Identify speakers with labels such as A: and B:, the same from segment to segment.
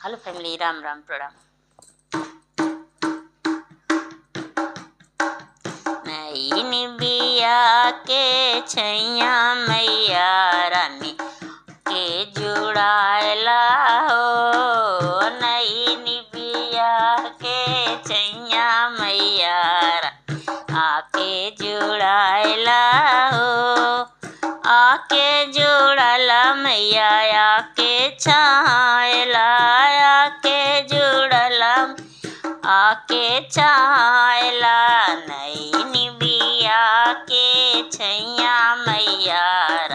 A: Hello family, Ram Ram प्रणाम। नई निबिया के छैया मैया रानी के जुड़ाला हो। नई निबिया के छैया मैया आके जुड़ाला हो। आके जुड़ाला मैया आके छायला, आके जुड़ला आके छायला। नई निबिया के छैया मैया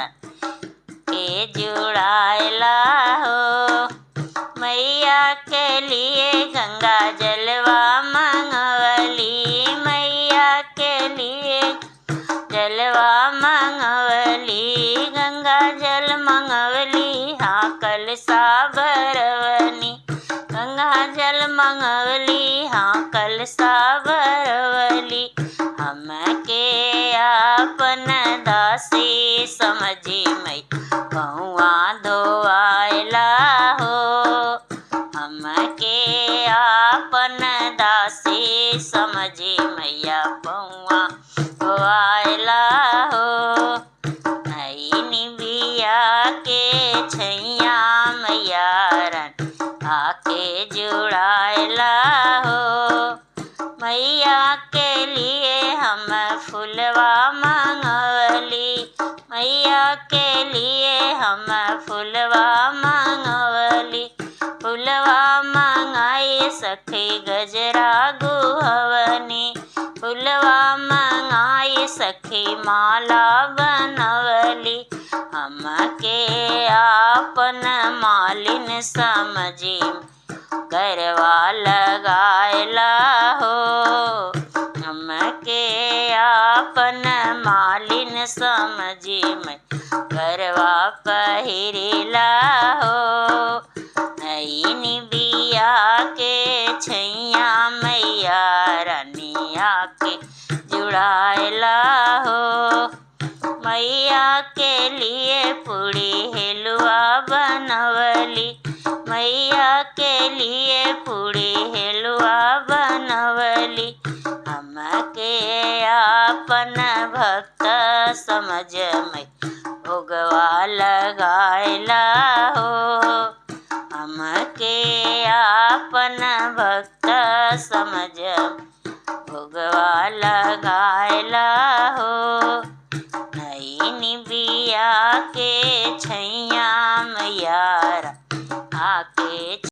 A: के जुड़ायला हो। मैया के लिए गंगा जलवा मंगवली, मैया के लिए जलवा मंगवली, गंगा जल मंगवली। हाँ कलसा भरवनी, गंगा जल मंगवली। हाँ कलसा भरवली। हमके आपन दासी समझी मई पहुआ धोआयला हो। हमके आपन दासी समझी मैया पहुआ धोआयला हो। नई निबिया के छैया मैया आके जुड़ायला हो। मैया के लिए हम फुलवा मंगवली, मैया के लिए हम फुलवा मंगवली। फुलवा मंगाई सखी गजरा गुहवनी, फुलवा मंगाई सखी माला बनवली। हमके आपन मालिन समझी गरवा लगायला हो। हमके आपन मालिन समझी मैं गरवा पहिरिला हो। नई निबिया के छैया मैया रानी आके जुड़ायला हो। मैया के लिए पूड़ी हेलुआ बनवली, मैया के लिए पूड़ी हेलुआ बनवली। हमके आपन भक्त समझ मैं भोगवा लगायला हो। हमके आपन भक्त समझ भोगवा लगायला हो। नई निबिया के छैया मैया